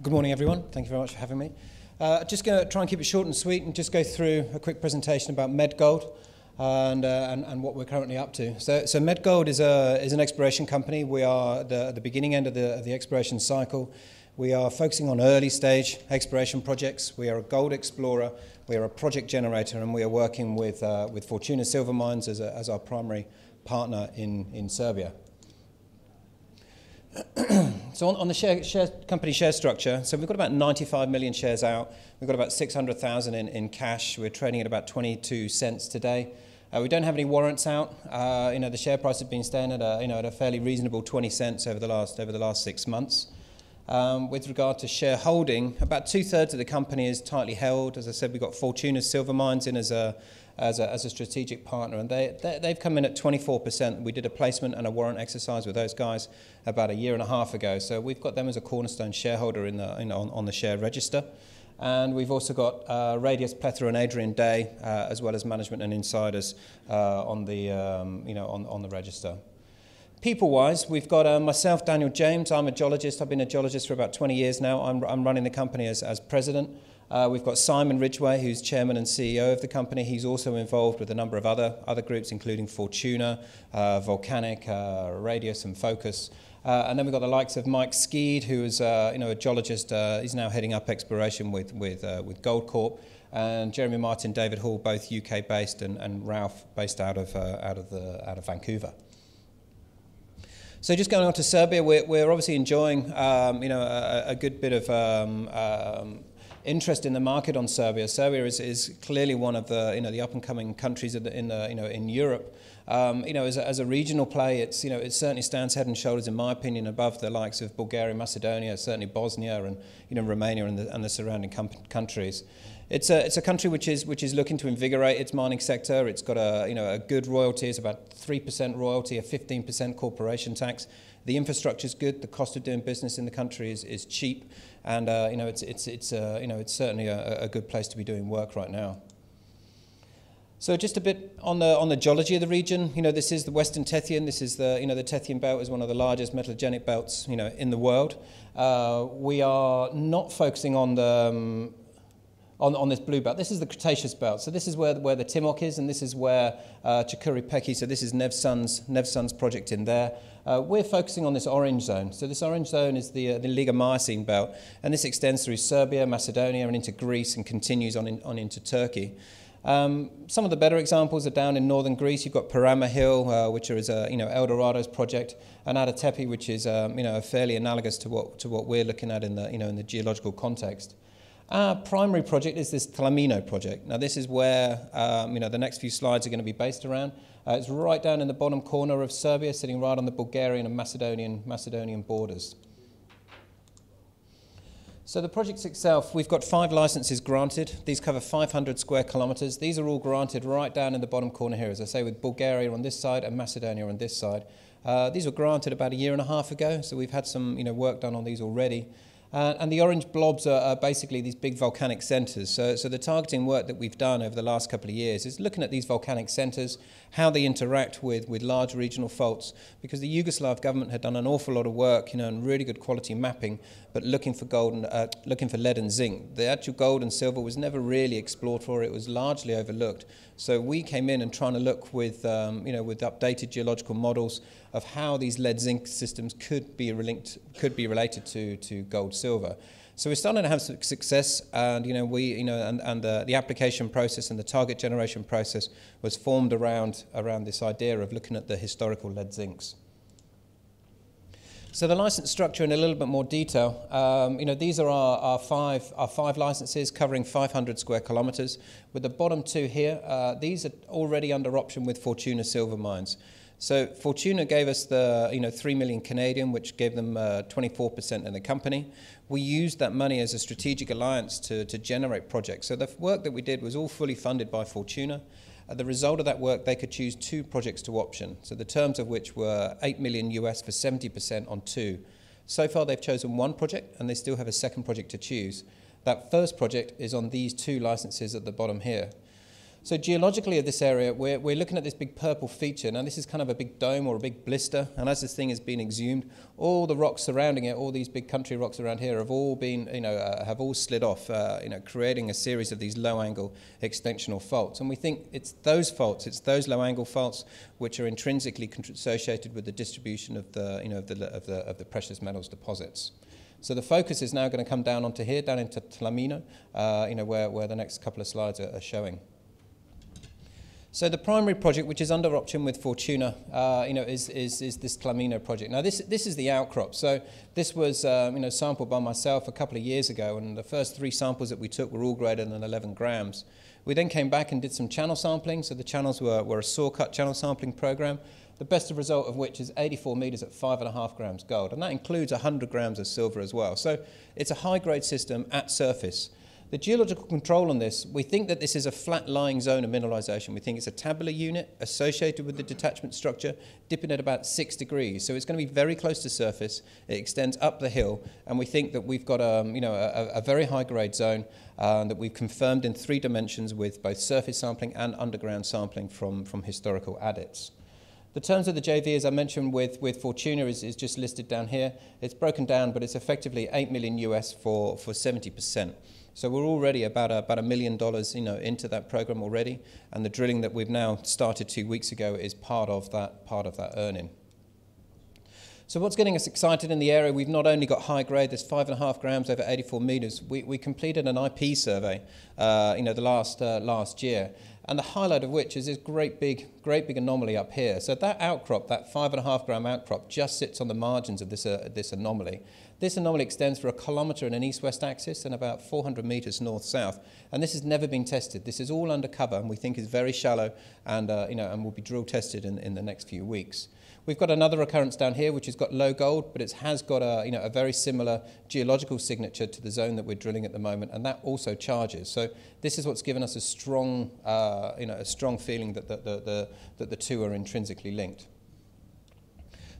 Good morning, everyone. Thank you very much for having me. Just going to try and keep it short and sweet and just go through a quick presentation about Medgold and what we're currently up to. So Medgold is an exploration company. We are at the beginning end of the exploration cycle. We are focusing on early stage exploration projects. We are a gold explorer. We are a project generator, and we are working with Fortuna Silver Mines as our primary partner in Serbia. So on the company share structure, so we've got about 95 million shares out. We've got about 600,000 in cash. We're trading at about 22 cents today. We don't have any warrants out. The share price has been staying at a fairly reasonable 20 cents over the last 6 months. With regard to shareholding, about 2/3 of the company is tightly held. As I said, we've got Fortuna Silver Mines in as a strategic partner, and they've come in at 24%. We did a placement and a warrant exercise with those guys about a year and a half ago, so we've got them as a cornerstone shareholder on the share register. And we've also got Radius, Plethora, and Adrian Day, as well as management and insiders on the register. People-wise, we've got myself, Daniel James. I'm a geologist. I've been a geologist for about 20 years now. I'm running the company as president. We've got Simon Ridgway, who's chairman and CEO of the company. He's also involved with a number of other groups, including Fortuna, Volcanic, Radius, and Focus. And then we've got the likes of Mike Skeed, who is a geologist. He's now heading up exploration with Gold Corp. And Jeremy Martin, David Hall, both UK-based, and Ralph, based out of Vancouver. So just going on to Serbia, we're obviously enjoying a good bit of interest in the market on Serbia. Serbia is clearly one of the up and coming countries in Europe. As a regional play, it certainly stands head and shoulders, in my opinion, above the likes of Bulgaria, Macedonia, certainly Bosnia, and Romania and the surrounding countries. It's a country which is looking to invigorate its mining sector. It's got a good royalty. It's about 3% royalty, a 15% corporation tax. The infrastructure is good. The cost of doing business in the country is cheap, and it's certainly a good place to be doing work right now. So just a bit on the geology of the region. This is the Western Tethyan. This is the Tethyan Belt is one of the largest metallogenic belts in the world. We are not focusing on this blue belt. This is the Cretaceous belt. So this is where the Timok is, and this is where Chukuri Peki. So this is Nevsun's project in there. We're focusing on this orange zone. So this orange zone is the Liga-Miocene belt, and this extends through Serbia, Macedonia, and into Greece, and continues on into Turkey. Some of the better examples are down in northern Greece. You've got Parama Hill, which is El Dorado's project, and Ada Tepe, which is fairly analogous to what we're looking at in the geological context. Our primary project is this Tlamino project. Now this is where the next few slides are going to be based around. It's right down in the bottom corner of Serbia, sitting right on the Bulgarian and Macedonian borders. So the project itself, we've got 5 licenses granted. These cover 500 square kilometres. These are all granted right down in the bottom corner here, as I say, with Bulgaria on this side and Macedonia on this side. These were granted about a year and a half ago, so we've had some work done on these already. And the orange blobs are basically these big volcanic centres. So the targeting work that we've done over the last couple of years is looking at these volcanic centres, how they interact with large regional faults, because the Yugoslav government had done an awful lot of work, and really good quality mapping, but looking for looking for lead and zinc. The actual gold and silver was never really explored for. It was largely overlooked. So we came in and trying to look with updated geological models of how these lead-zinc systems could be related to gold-silver. So we're starting to have some success, and the application process and the target generation process was formed around this idea of looking at the historical lead-zincs. So the license structure in a little bit more detail. These are our five licenses covering 500 square kilometres. With the bottom 2 here, these are already under option with Fortuna Silver Mines. So Fortuna gave us the 3 million Canadian, which gave them 24% in the company. We used that money as a strategic alliance to generate projects. So the work that we did was all fully funded by Fortuna. The result of that work, they could choose 2 projects to option, so the terms of which were $8 million US for 70% on 2. So far, they've chosen 1 project, and they still have a second project to choose. That first project is on these 2 licenses at the bottom here. So geologically of this area, we're looking at this big purple feature. Now this is kind of a big dome or a big blister, and as this thing has been exhumed, all the rocks surrounding it, all these big country rocks around here have all been, have all slid off, creating a series of these low-angle extensional faults. And we think it's those faults, it's those low-angle faults which are intrinsically associated with the distribution of the precious metals deposits. So the focus is now going to come down onto here, down into Tlamino, where the next couple of slides are showing. So the primary project, which is under option with Fortuna, is this Tlamino project. Now this is the outcrop. So this was sampled by myself a couple of years ago, and the first 3 samples that we took were all greater than 11 grams. We then came back and did some channel sampling. So the channels were a saw cut channel sampling program. The best result of which is 84 meters at 5.5 grams gold, and that includes 100 grams of silver as well. So it's a high-grade system at surface. The geological control on this, we think that this is a flat-lying zone of mineralization. We think it's a tabular unit associated with the detachment structure, dipping at about 6 degrees. So it's going to be very close to surface. It extends up the hill, and we think that we've got a very high-grade zone that we've confirmed in 3 dimensions with both surface sampling and underground sampling from historical adits. The terms of the JV, as I mentioned, with Fortuna is just listed down here. It's broken down, but it's effectively $8 million US for 70%. So we're already about $1 million into that program already, and the drilling that we've now started 2 weeks ago is part of that earning. So what's getting us excited in the area, we've not only got high grade, there's 5.5 grams over 84 meters. We completed an IP survey, the last year, and the highlight of which is this great big anomaly up here. So that outcrop, that 5.5 gram outcrop, just sits on the margins of this anomaly. This anomaly extends for 1 kilometre in an east-west axis and about 400 metres north-south. And this has never been tested. This is all undercover, and we think is very shallow, and and will be drill tested in the next few weeks. We've got another occurrence down here, which has got low gold, but it has got a very similar geological signature to the zone that we're drilling at the moment, and that also charges. So this is what's given us a strong feeling that the two are intrinsically linked.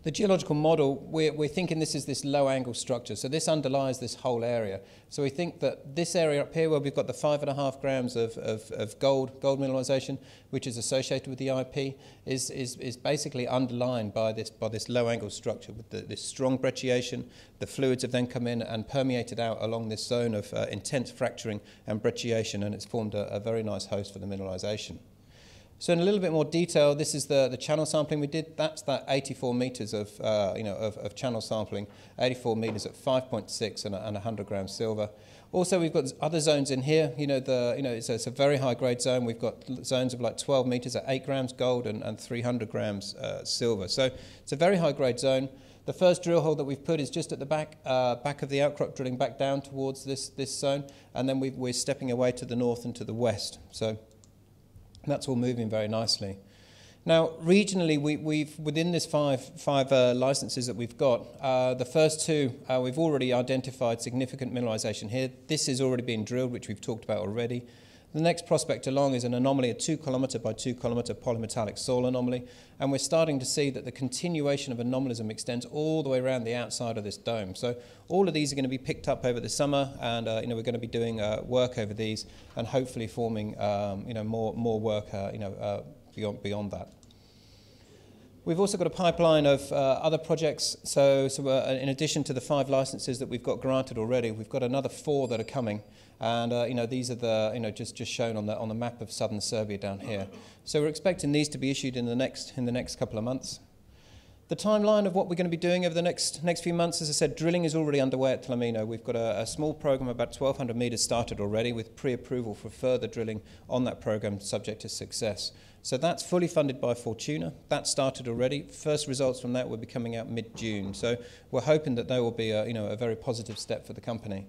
The geological model, we're thinking this is this low-angle structure, so this underlies this whole area. So we think that this area up here, where we've got the 5.5 grams of gold mineralization, which is associated with the IP, is basically underlined by this low-angle structure with this strong brecciation. The fluids have then come in and permeated out along this zone of intense fracturing and brecciation, and it's formed a very nice host for the mineralization. So in a little bit more detail, this is the channel sampling we did. That's that 84 meters of channel sampling, 84 meters at 5.6 and 100 grams silver. Also, we've got other zones in here. It's a very high grade zone. We've got zones of like 12 meters at 8 grams gold and 300 grams silver. So it's a very high grade zone. The first drill hole that we've put is just at the back of the outcrop, drilling back down towards this zone, and then we're stepping away to the north and to the west. So that's all moving very nicely. Now, regionally, we've within this five licenses that we've got, the first 2, we've already identified significant mineralization here. This is already being drilled, which we've talked about already. The next prospect along is an anomaly, a 2 kilometre by 2 kilometre polymetallic soil anomaly, and we're starting to see that the continuation of anomalism extends all the way around the outside of this dome. So all of these are going to be picked up over the summer, and we're going to be doing work over these, and hopefully forming more work beyond that. We've also got a pipeline of other projects. So in addition to the 5 licenses that we've got granted already, we've got another 4 that are coming. And these are the just shown on the map of southern Serbia down here. So we're expecting these to be issued in the next couple of months. The timeline of what we're going to be doing over the next few months, as I said, drilling is already underway at Tlamino. We've got a small program, about 1,200 meters started already, with pre-approval for further drilling on that program, subject to success. So that's fully funded by Fortuna. That started already. First results from that will be coming out mid-June. So we're hoping that they will be a very positive step for the company.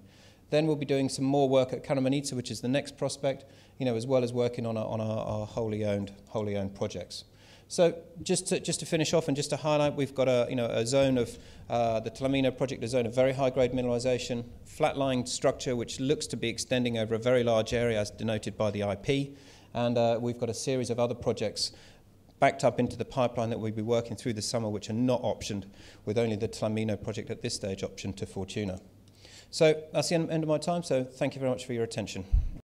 Then we'll be doing some more work at Karamanitsa, which is the next prospect, as well as working on our wholly owned projects. So just to finish off and just to highlight, we've got a zone of the Tlamino project, a zone of very high grade mineralization, flat-lying structure which looks to be extending over a very large area as denoted by the IP, and we've got a series of other projects backed up into the pipeline that we'll be working through this summer, which are not optioned, with only the Tlamino project at this stage optioned to Fortuna. So that's the end of my time, so thank you very much for your attention.